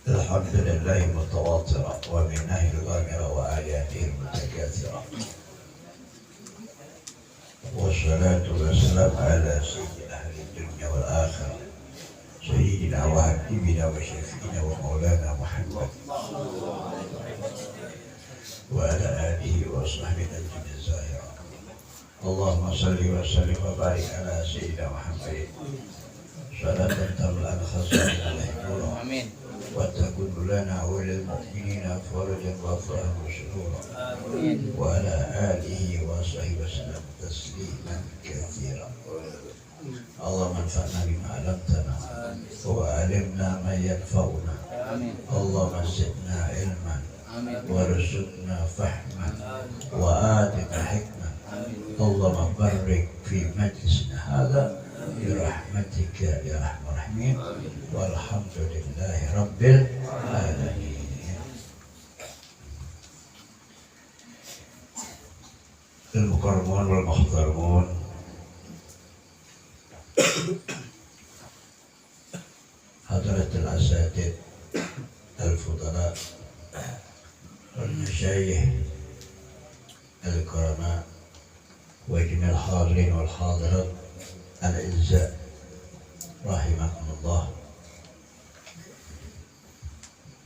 الحمد لله متواترة ومنه الغامرة وآياته المتكاثرة، والصلاة والسلام على سيد أهل الدنيا والآخرة سيدنا وحبيبنا وشفينا ومولانا محمد وعلى آله وصحبه أجمعين الزاهرة. اللهم صل وسلم وبارك على سيدنا محمد صلاة تملأ خزائن الحكمة وتكون لنا وللمؤمنين فرجا وفرحا وسرورا وعلى آله وصحبه وسلم تسليما كثيرا. اللهم انفعنا بما علمتنا وعلمنا ما ينفعنا. اللهم زدنا علما وارزقنا فهما وآتنا حكمة. اللهم بارك في مجلسنا هذا برحمتك يا ارحم الراحمين والحمد لله رب العالمين. المكرمون والمحترمون، حضرة الأساتذة الفضلاء والمشايخ الكرماء وجميع الحاضرين والحاضرات الأعزاء رحمكم الله.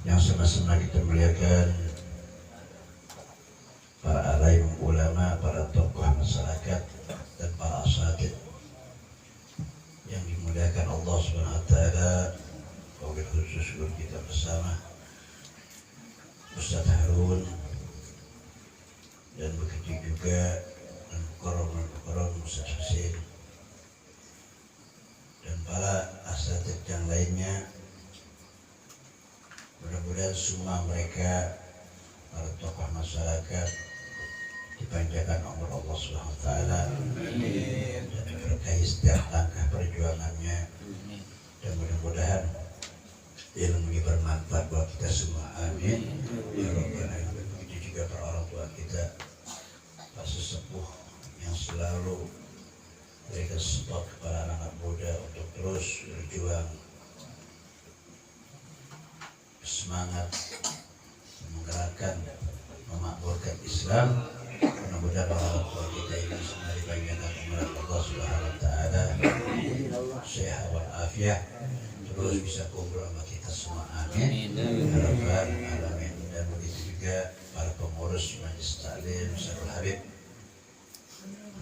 Yang sama-sama kita muliakan para alim ulama, para tokoh masyarakat dan para asatidz yang dimuliakan Allah Subhanahu wa taala, wabil khusus guru kita bersama Ustaz Harun, dan begitu juga Al-Mukarram Ustaz Husain dan para asatidz yang lainnya. Mudah-mudahan semua mereka, para tokoh masyarakat, dipanjangkan umur Allah Subhanahu wa taala dan diberkahi setiap langkah perjuangannya, dan mudah-mudahan ilmu ini bermanfaat buat kita semua. Amin ya rabbal alamin. Begitu juga para orang tua kita, para sesepuh yang selalu berikan support kepada anak-anak muda untuk terus berjuang, semangat menggerakkan, memakmurkan Islam. Mudah-mudahan orang tua kita ini semua dipanjangkan umur Allah Subhanahu wa taala, sehat walafiat, terus bisa kumpul sama kita semua. Amin ya rabbal alamin. Dan begitu juga para pengurus Majelis Taklim Syarul Habib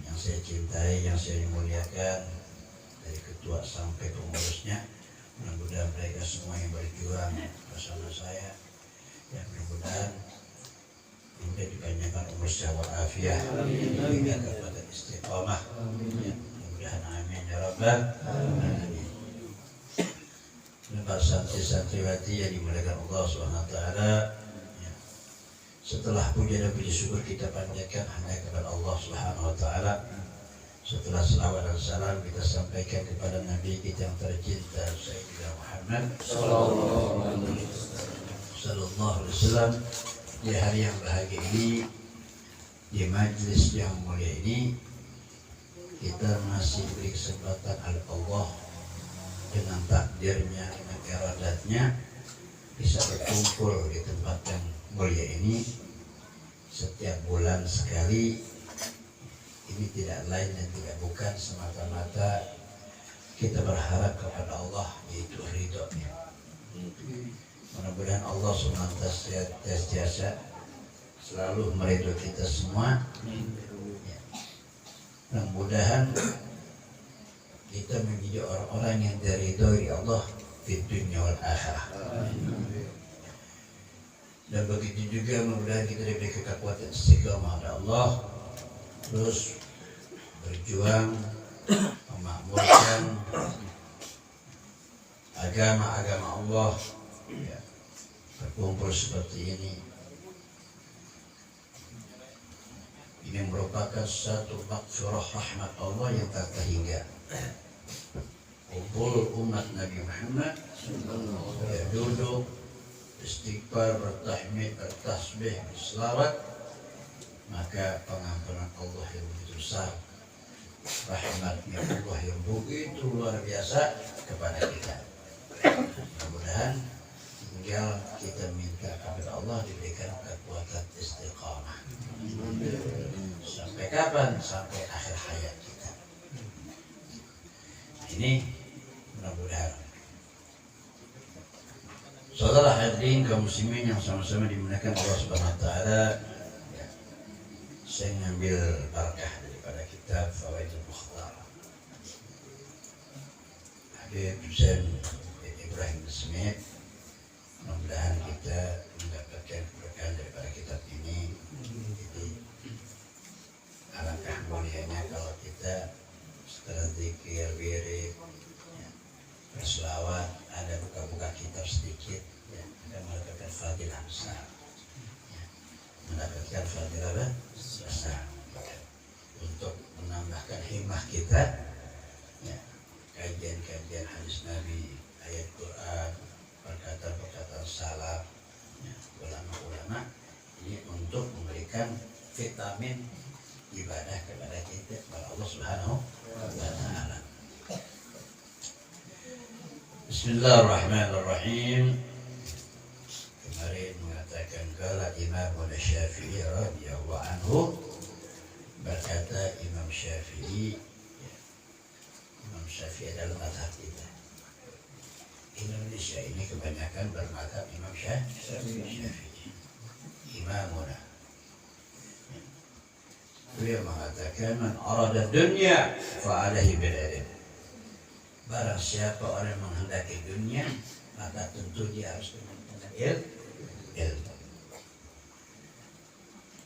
yang saya cintai, yang saya muliakan, dari ketua sampai pengurusnya. Mudah-mudahan mereka semua yang berjuang bersama saya, yang mudah-mudahan juga dipanjangkan umur sehat walafiat, hingga kepada istiqamah. Mudah-mudahan amin ya rabbal alamin. Para santri-santriwati yang dimuliakan Allah Subhanahu wa taala, setelah puja dan puji syukur kita panjatkan hanya kepada Allah Subhanahu wa taala, setelah selawat dan salam kita sampaikan kepada Nabi kita yang tercinta Sayyidina Muhammad sallallahu alaihi wasallam. Di hari yang bahagia ini, di majlis yang mulia ini, kita masih diberi kesempatan oleh Allah dengan takdirnya, dengan iradatnya, bisa berkumpul di tempat yang mulia ini setiap bulan sekali. Ini tidak lain dan tidak bukan semata-mata kita berharap kepada Allah, yaitu ridho-Nya. Mudah-mudahan Allah senantiasa selalu meridhoi kita semua. Mudah-mudahan kita menjadi orang-orang yang diridhoi Allah di dunia wal akhirah. Dan begitu juga mudah-mudahan kita diberi kekuatan istiqamah oleh Allah, terus berjuang memakmurkan agama-agama Allah, berkumpul seperti ini. Ini merupakan satu maghfirah rahmat Allah yang tak terhingga. Kumpul umat Nabi Muhammad, duduk istighfar, bertahmid, bertasbih, berselawat, maka pengampunan Allah yang begitu besar, rahmatnya Allah yang begitu luar biasa kepada kita. Mudah-mudahan tinggal kita minta kepada Allah diberikan kekuatan istiqamah. Sampai kapan? Sampai akhir hayat kita. Ini mudah-mudahan. Saudara hadirin kaum muslimin yang sama-sama dimuliakan Allah Subhanahu wa taala, saya mengambil barakah daripada kitab Fawaidul Mukhtar. Habib Zain Ibrahim Smith, mudah-mudahan kita mendapatkan keberkahan daripada kitab ini. Jadi alangkah mulianya kalau kita setelah zikir, wirid, berselawat, ada buka-buka kitab sedikit, dan mendapatkan fadilah besar. Mendapatkan fadilah besar untuk menambahkan himmah kita, kajian-kajian hadis Nabi, ayat Quran, perkataan-perkataan salaf, ulama-ulama, ini untuk memberikan vitamin ibadah kepada kita, kepada Allah Subhanahu wa taala. Bismillahirrahmanirrahim. Kemarin mengatakan kala Imam Syafi'i radhiyallahu anhu, berkata Imam Syafi'i, Imam Syafi'i adalah mazhab kita. Indonesia ini kebanyakan bermazhab Imam Syafi'i. Imamuna. Beliau mengatakan man arada dunya fa alaihi bil ilm. Barang siapa orang yang menghendaki dunia, maka tentu dia harus dengan ilmu.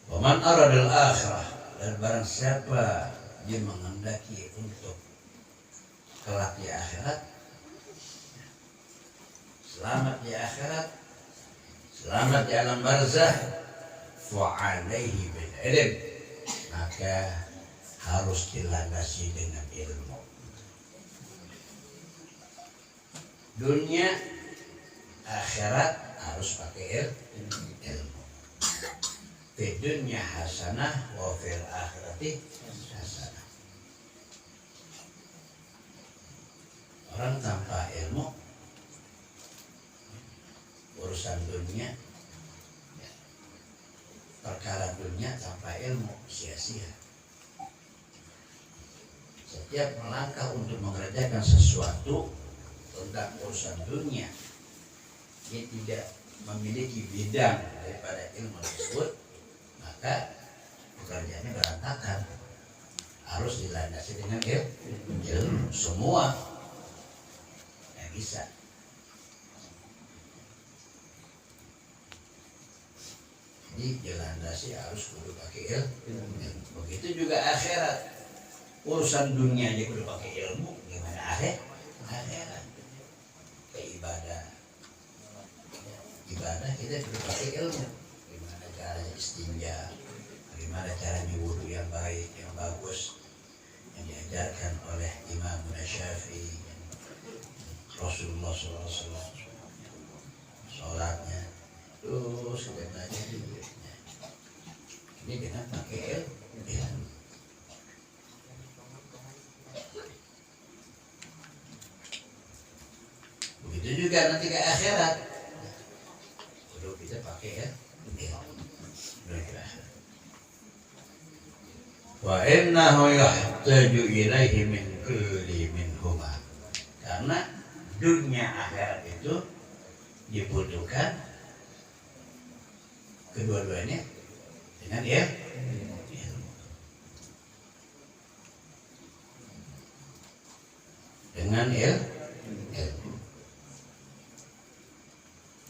Wa man aradal akhirah, dan barang siapa dia menghendaki untuk kelak di akhirat, selamat di akhirat, selamat di alam barzah, fa alaihi bil ilm, maka harus dilandasi dengan ilmu. Dunia, akhirat harus pakai ilmu. Fi dunya hasanah wa fil akhirati hasanah. Orang tanpa ilmu, urusan dunia, perkara dunia tanpa ilmu sia-sia. Setiap melangkah untuk mengerjakan sesuatu tentang urusan dunia, dia tidak memiliki bidang daripada ilmu tersebut, maka pekerjaannya berantakan. Harus dilandasi dengan ilmu semua. Nggak bisa. Jadi dilandasi harus kudu pakai ilmu. Begitu juga akhirat. Urusan dunia aja kudu pakai ilmu, gimana akhirat? Ibadah kita perlu pakai ilmu. Bagaimana caranya istinja, bagaimana caranya wudu yang baik, yang bagus, yang diajarkan oleh Imam Syafi'i, Rasulullah SAW. Sholatnya terus kita belajar dulu. Ini dengan pakai ilmu. Begitu juga nanti ke akhirat. Udah kita pakai wa innahu yahtaju ilaihi min kulli minhuma. Karena dunia akhirat itu dibutuhkan kedua-duanya dengan ilmu. Dengan ilmu.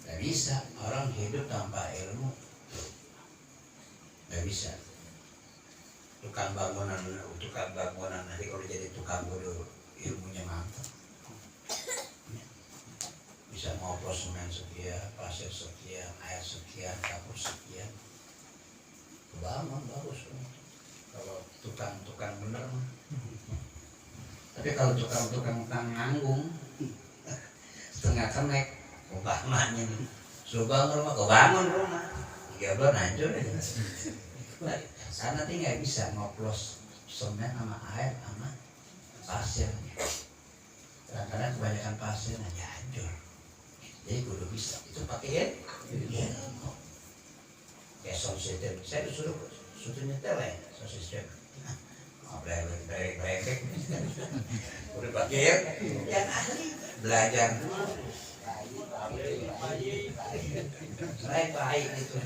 Gak bisa orang hidup tanpa ilmu. Gak bisa. Tukang bangunan nanti kalau jadi tukang kudu ilmunya mantap. Bisa ngoplos semen sekian, pasir sekian, air sekian, kapur sekian. Kebangun bagus. Kalau tukang bener mah. Tapi kalau tukang nganggung, setengah kemek, kebangunnya nih. Kebangun rumah. 3 bulan hancur ya. Karena nanti nggak bisa ngoplos semen sama air sama pasir. Kadang-kadang kebanyakan pasir aja hancur. Jadi kudu bisa itu pakai ya. Kayak sosis itu saya disuruh nyetel ya sosis itu. Brek udah pakai yang ahli belajar baik itu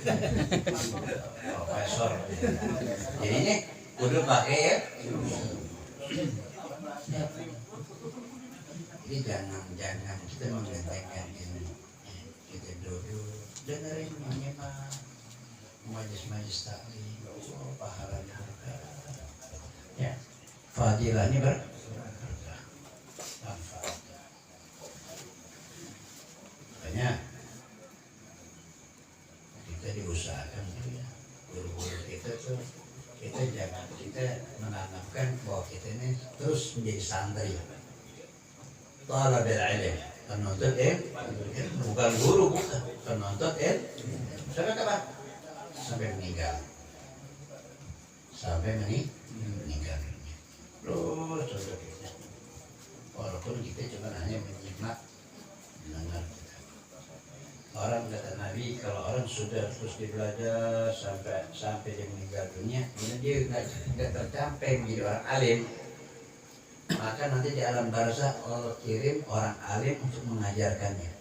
profesor jadinya udah pakai ya. Jadi jangan kita menggantengkan ini kita duduk dengerin menyimak majlis taklim pahalanya ya fadilahnya bermanfaat. Makanya kita diusahakan ya guru-guru kita tuh kita jangan kita menanamkan bahwa kita ini terus menjadi santri talabul ilm penuntut bukan guru bukan penuntut sampai kapan? Sampai meninggal meninggal terus kita walaupun kita cuma hanya menyimak mendengar orang kata Nabi kalau orang sudah terus belajar sampai dia meninggal dunia kemudian dia nggak tercapai menjadi orang alim maka nanti di alam barzakh Allah kirim orang alim untuk mengajarkannya.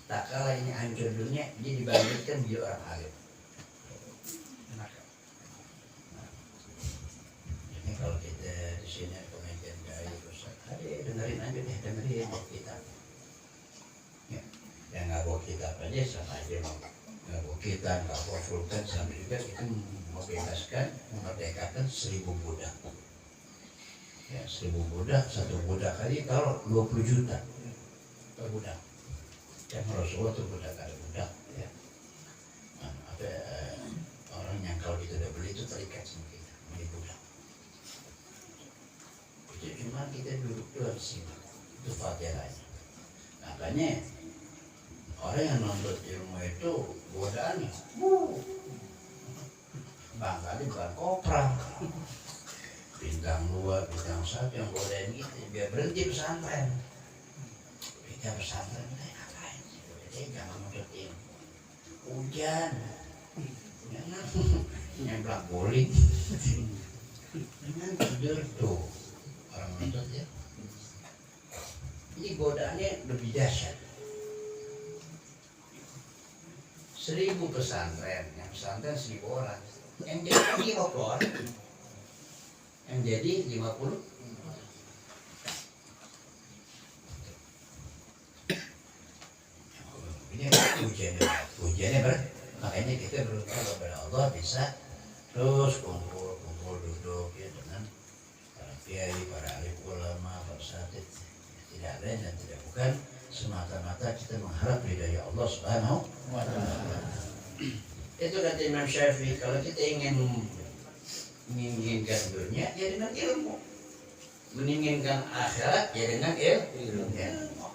Tak kala ini hancur dunia dia dibangkitkan menjadi orang alim. Ini kalau kita di sini pengajian baik, dengerin aja deh, dengerin kita. Ya, yang nggak bawa kitab aja sama aja nggak bawa kitab, nggak bawa pulpen sama juga itu membebaskan, memerdekakan 1000 budak. Ya, 1000 budak, satu budak kali kalau 20 juta per budak. Yang Rasulullah itu budak ada budak ya. Nah, ada orang yang kalau kita udah beli itu terikat sama kita beli budak. Itu cuma kita duduk doang sih, itu fadilahnya. Makanya orang yang nuntut ilmu itu godaannya, bangkali bukan kopral, bintang 2, bintang 1 yang godain gitu, biar berhenti pesantren. Kita pesantren, ngapain sih? Jangan nuntut ilmu. Hujan, nyeblak guling, jangan tidur tuh orang nuntut ya. Ini godaannya lebih dahsyat. 1000 pesantren, yang pesantren 1000 orang, yang jadi 50 orang, yang jadi 50. Ini hujannya makanya kita berdoa kepada Allah bisa terus kumpul duduk ya dengan para kiai, para alim ulama, para satid. Tidak lain dan tidak bukan semata-mata kita mengharap ridha Allah Subhanahu wa Ta'ala. Itu kata Imam Syafi'i, kalau kita ingin menginginkan dunia ya dengan ilmu, menginginkan akhirat ya dengan ilmu.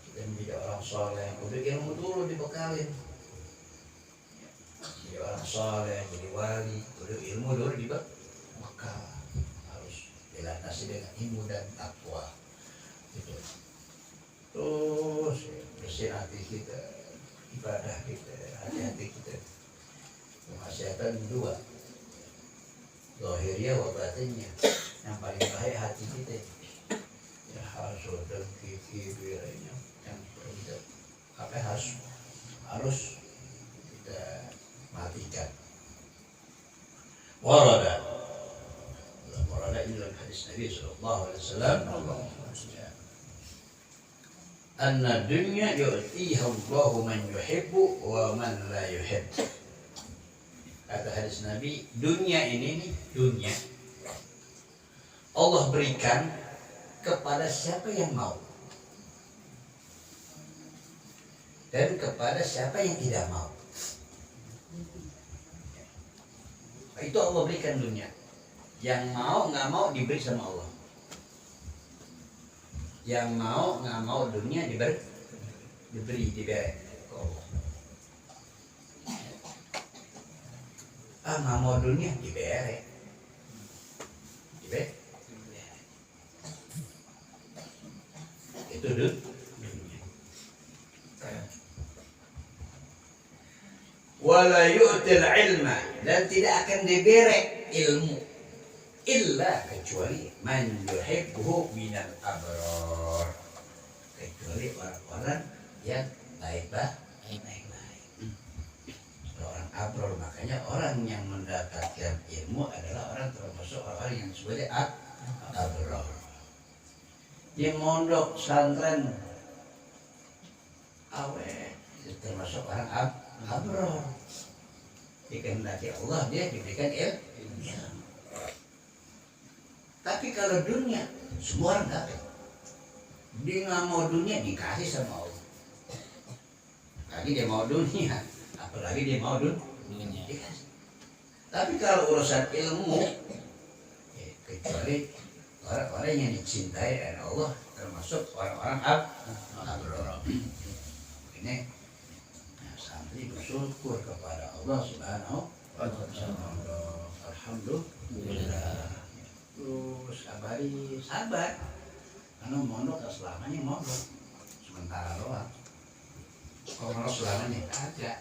Kita menjadi orang soleh, udah ilmu dulu dibekalin. Jadi orang soleh, jadi wali, udah ilmu dulu dibekal. Dilatasi dengan ilmu dan takwa gitu. Terus bersih hati kita, ibadah kita, hati-hati kita. Kemaksiatan 2, zahiriyah wa batinnya. Yang paling baik hati kita ya hasud dan kibirnya yang kita apa harus kita matikan. Warada dalam hadis Nabi sallallahu alaihi wasallam anna dunya yu'tiha Allahu man yuhibbu wa man la yuhibb. Kata hadis Nabi, dunia ini nih, dunia Allah berikan kepada siapa yang mau dan kepada siapa yang tidak mau. Itu Allah berikan dunia. Yang mau nggak mau diberi sama Allah. Yang mau nggak mau dunia diberi ke Allah. Nggak mau dunia diberi. itu dunia. Wala yu'til ilma, dan tidak akan diberi ilmu illa kecuali man yuhibbuhu minal abrar, kecuali orang-orang yang baik-baik. Orang abrar, makanya orang yang mendapatkan ilmu adalah orang termasuk orang yang sebagai abrar. Di mondok santren awet termasuk orang abrar. Dikehendaki Allah dia diberikan ilmu. Tapi kalau dunia semua orang dapat. Dia nggak mau dunia dikasih sama Allah. Lagi dia mau dunia, apalagi dia mau dunia dikasih. Tapi kalau urusan ilmu, kecuali orang-orang yang dicintai oleh Allah, termasuk orang-orang abrar. Ini santri bersyukur kepada Allah Subhanahu wa Ta'ala. Alhamdulillah. Terus sabar. Karena mondok selamanya mondok, sementara doang. Kalau mondok selamanya kagak.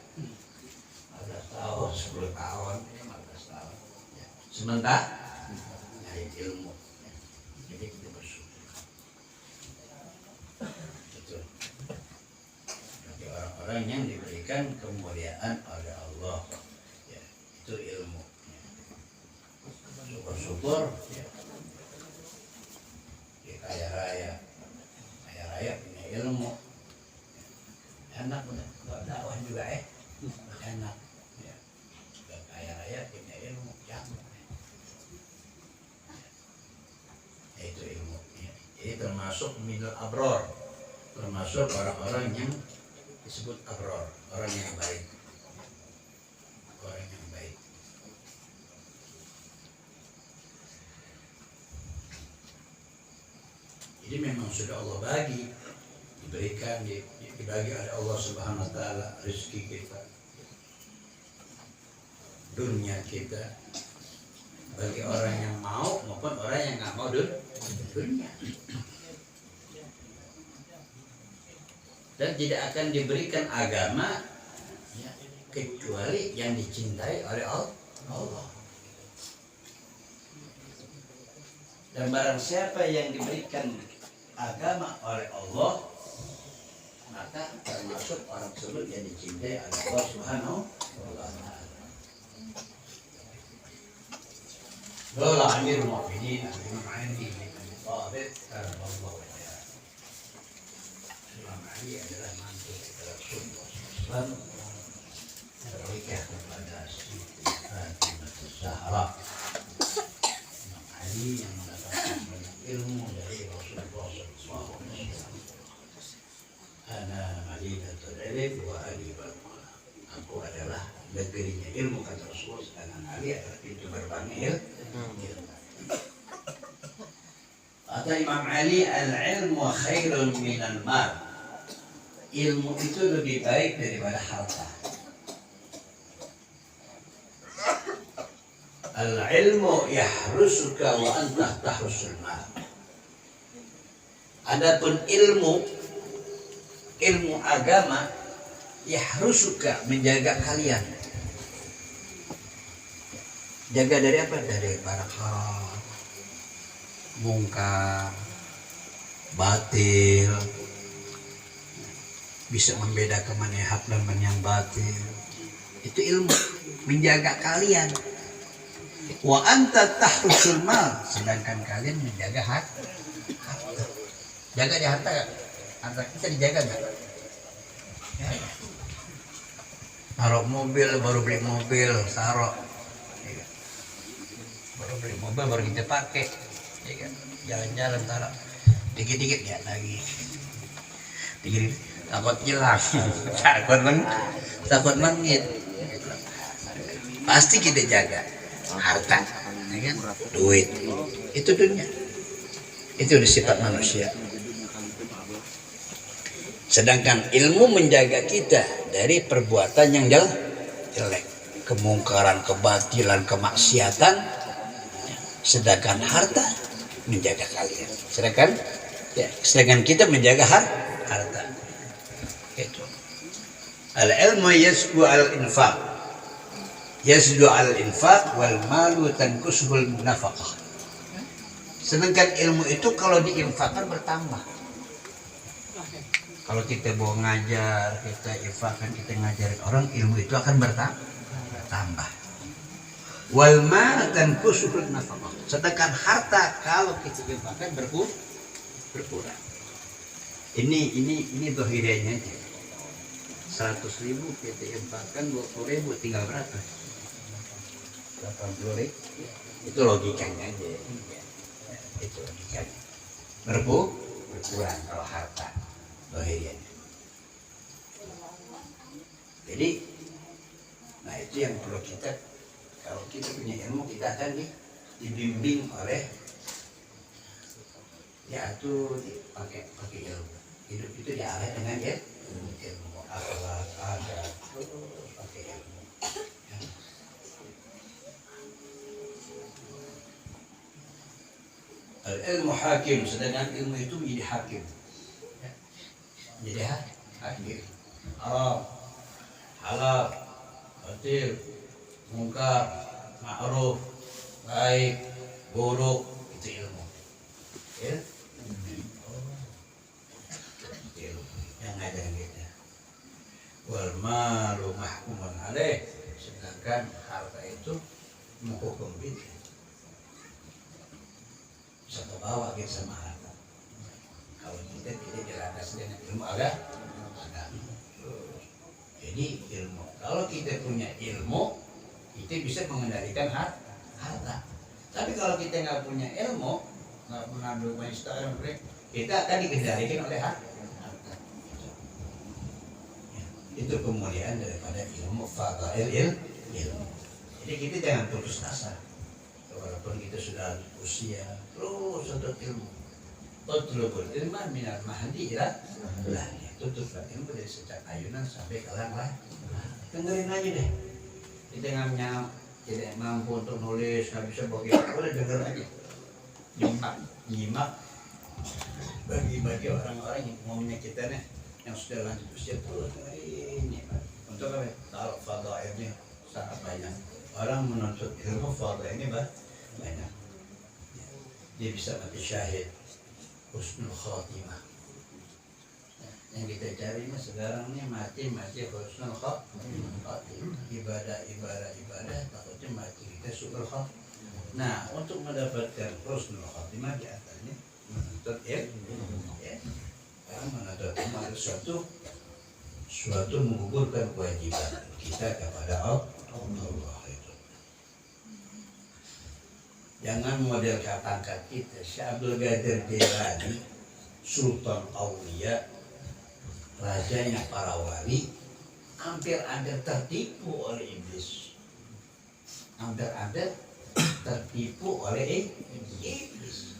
15 tahun, 10 tahun, 15 tahun. Ya. Sementara nyari ilmu. Jadi kita bersyukur. Itu. Bagi orang-orang yang diberikan kemuliaan oleh Allah, ya, itu ilmu. Syukur-syukur, ya. Dia kaya raya punya ilmu. Enak bener, gak dakwah juga enak. Ya. Kaya raya punya ilmu, jangan. Ya, itu ilmu. Ya. Ini termasuk minal abror, termasuk orang-orang yang disebut abror, orang yang baik. Orang yang baik. Jadi memang sudah Allah bagi, diberikan, dibagi oleh Allah Subhanahu wa Ta'ala rezeki kita, dunia kita, bagi orang yang mau maupun orang yang nggak mau dunia. Dan tidak akan diberikan agama ya, kecuali yang dicintai oleh Allah. Dan barang siapa yang diberikan agama oleh Allah, maka termasuk orang tersebut yang dicintai oleh Allah Subhanahu wa Ta'ala. Qala Amirul Mu'minin Imam Ali bin Abi Thalib radhiyallahu anhu. Imam Ali adalah mantu Rasulullah SAW, menikah kepada Siti Fatimah Az-Zahra. Imam Ali yang mendapatkan banyak ilmu dari Rasulullah SAW. Ana Madinatul Ilm wa Ali Balma. Aku adalah negerinya ilmu, kata Rasulullah. Sedangkan Ali adalah pintu gerbangnya ilmu. Kata Imam Ali, al-ilmu khairun minal mal. Ilmu itu lebih baik daripada harta. Al-ilmu yahrusuka wa anta tahrusul mal. Adapun ilmu agama yahrusuka, menjaga kalian. Jaga dari apa? Dari barang haram, mungkar, batil. Bisa membedakan mana yang hak dan mana yang batil. Itu ilmu, menjaga kalian. Wa anta tahrusul mal, sedangkan kalian menjaga harta. Jaga di harta gak? Harta kita dijaga gak? Ya. Taruh mobil, baru beli mobil, taruh. Baru beli mobil, baru kita pakai. Jalan-jalan taruh. Dikit-dikit ya lagi. Dikit-dikit. Takut hilang. Takut mengit. Pasti kita jaga harta, ya kan? Duit. Itu dunia. Itu udah sifat manusia. Sedangkan ilmu menjaga kita dari perbuatan yang jelek, kemungkaran, kebatilan, kemaksiatan. Sedangkan harta menjaga kalian. Sedangkan Ya, sedangkan kita menjaga harta. Itu. Al-ilmu yasdu al-infaq. Yasdu al-infaq wal malu tankusuhul nafaqah. Sedangkan ilmu itu kalau diinfakkan bertambah. Kalau kita mau ngajar, kita infakkan, kita ngajarin orang, ilmu itu akan bertambah. Wal mal tankusuhul nafaqah. Sedangkan harta kalau kita infakkan berkurang. Ini dohirenya aja. 100.000 kita infakkan 20.000 tinggal berapa? 80.000. Itu logikanya aja. Itu logikanya. Berkurang kalau harta dohirenya. Jadi, nah itu yang perlu kita. Kalau kita punya ilmu, kita akan dibimbing oleh ya itu pakai ilmu. Hidup itu diarah dengan ilmu, akhlak, adab, pakai ilmu. Al-ilmu hakim, sedangkan ilmu itu menjadi hakim. Jadi hakim. Haram, halal, batil, mungkar, ma'ruf, baik, buruk, itu ilmu. Ya? Yang ngajarin kita. Wal malu mahkumun alaih, sedangkan harta itu menghukum kita. Bisa kebawa kita sama harta. Kalau kita tidak dilandasi dengan ilmu agama. Jadi ilmu. Kalau kita punya ilmu, kita bisa mengendalikan harta. Tapi kalau kita nggak punya ilmu, nggak pernah bermain kita akan dikendalikan oleh harta. Itu kemuliaan daripada ilmu, fadail ilmu. Jadi kita jangan putus asa. Walaupun kita sudah usia, terus untuk ilmu. Utlubul ilma minal mahdi ila lahdi. Tutuplah ilmu dari sejak ayunan sampai kalang lah. Dengerin aja deh. Kita tidak mampu untuk nulis, nggak bisa bagaimana, boleh denger aja. Nyimak. Bagi orang-orang yang maunya kita nih, yang sudah lanjut usia terus ini untuk apa? Taruh fadailnya sangat banyak. Orang menuntut ilmu fadailnya banyak. Dia bisa mati syahid, husnul khatimah. Yang kita cari mah sekarang ini mati husnul khatimah. Ibadah takutnya mati kita syukur khatimah. Nah, untuk mendapatkan husnul khatimah di antaranya menuntut ilmu. Karena menuntut ilmu ada suatu menggugurkan kewajiban kita kepada Allah itu. Jangan model katakan kita Syekh Abdul Qadir Jailani, Sultan Aulia, rajanya para wali, hampir ada tertipu oleh iblis. Hampir ada tertipu oleh iblis.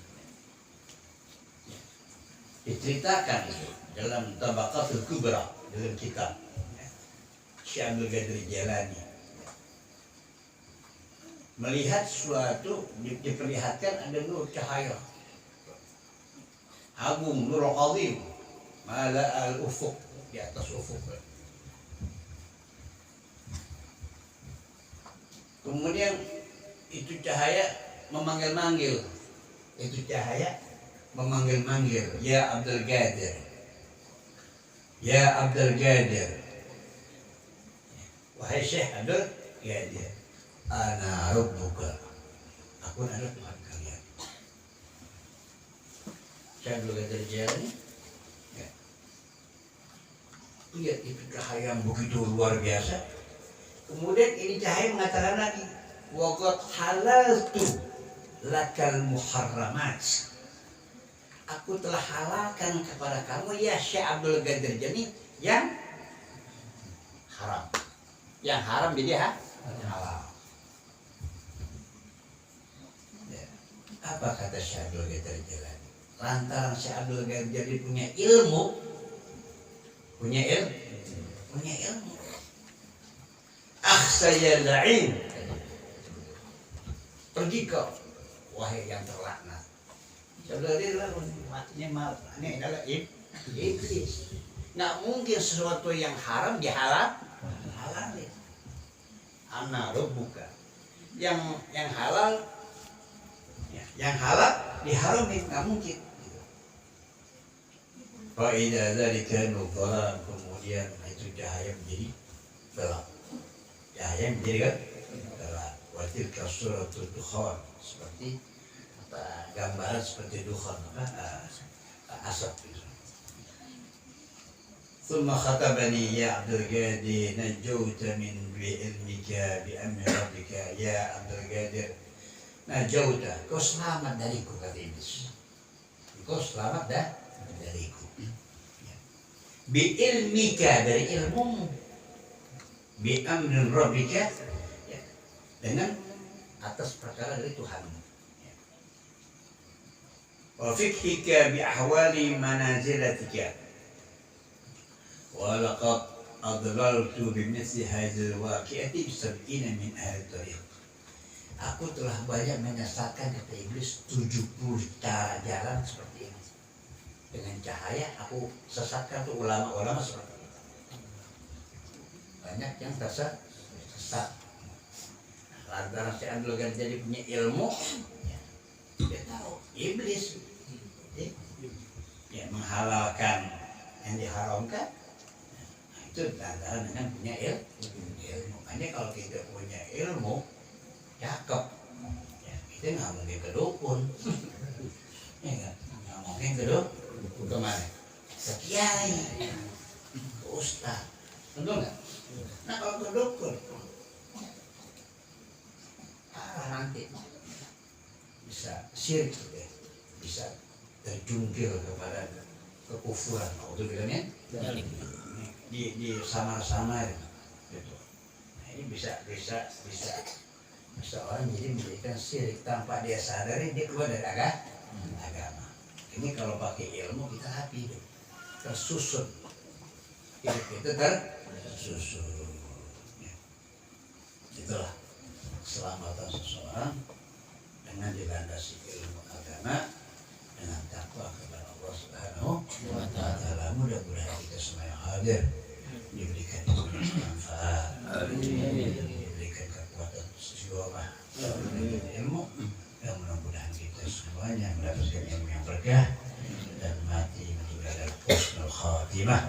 Diceritakan itu dalam Tabaqatul Kubra, dalam kitab Syekh Abdul Qadir Jailani. Melihat suatu, diperlihatkan ada nur cahaya agung, nur azim, mala al-ufuq, di atas ufuk. Kemudian itu cahaya memanggil-manggil. Ya Abdul Qadir, ya Abdul Qadir, wahai Syekh Abdul Qadir, ana rabbuka, aku adalah Tuhan kalian. Syekh Abdul Qadir Jailani, ya. Lihat itu cahaya yang begitu luar biasa. Kemudian ini cahaya mengatakan lagi, wa qad halaltu lakal muharramat. Aku telah halalkan kepada kamu ya Syekh Abdul Qadir Jailani yang haram. Yang haram jadi halal. Ya. Apa kata Syekh Abdul Qadir Jailani? Lantaran Syekh Abdul Qadir Jailani punya ilmu. Akhsaya la'in. Pergi kau, wahai yang terlaknat. Saudara matinya mal. Ini adalah iblis. Nggak mungkin sesuatu yang haram dihalalin. Ana buka. Yang halal, ya, yang halal diharamin, nggak mungkin. Faidah dari kenubaran, kemudian itu cahaya menjadi gelap. Cahaya menjadi gelap. Watil kasuratul dukhan, seperti gambaran seperti dukhan, asap. ثم خطبني يا عبد القادر نجوت من بعلمك بأمر ربك يا عبد القادر نجوت kau selamat dariku kata iblis, kau selamat dariku bi'ilmika dari ilmu, bi'amrin rabbika dengan atas perkara dari Tuhanmu, wa fiqhika bi'ahwali manazilatika walaqad adlaltu bimithli hadzal waqi'ati bisab'ina min ahli tariq. Aku telah banyak menyesatkan kata iblis 70 cara jalan seperti ini. Dengan cahaya aku sesatkan tuh ulama-ulama seperti ini. Banyak yang tersesat. Lantaran si Abdul Ghani jadi punya ilmu, dia tahu iblis ya menghalalkan yang diharamkan. Itu lantaran dengan punya ilmu. Makanya kalau kita punya ilmu cakep, ya kita nggak mungkin ke dukun, ya kan? Nggak mungkin ke dukun kemana? Ke kiai, ke ustaz, betul nggak? Nah kalau ke dukun, nanti bisa syirik, ya. Bisa terjungkir kepada kekufuran. Waktu bilangnya di samar-samar gitu. Nah, ini bisa orang jadi menjadikan syirik tanpa dia sadari, dia keluar dari agama. Ini kalau pakai ilmu kita rapi, tersusun, hidup itu tersusun. Ya. Itulah keselamatan seseorang dengan dilandasi ilmu agama dengan takwa kepada Allah Subhanahu wa Ta'ala. Mudah-mudahan kita semua yang hadir diberikan manfaat, diberikan kekuatan jiwa, ilmu, dan mudah-mudahan kita semuanya mendapatkan ilmu yang berkah dan mati menjadi husnul khatimah.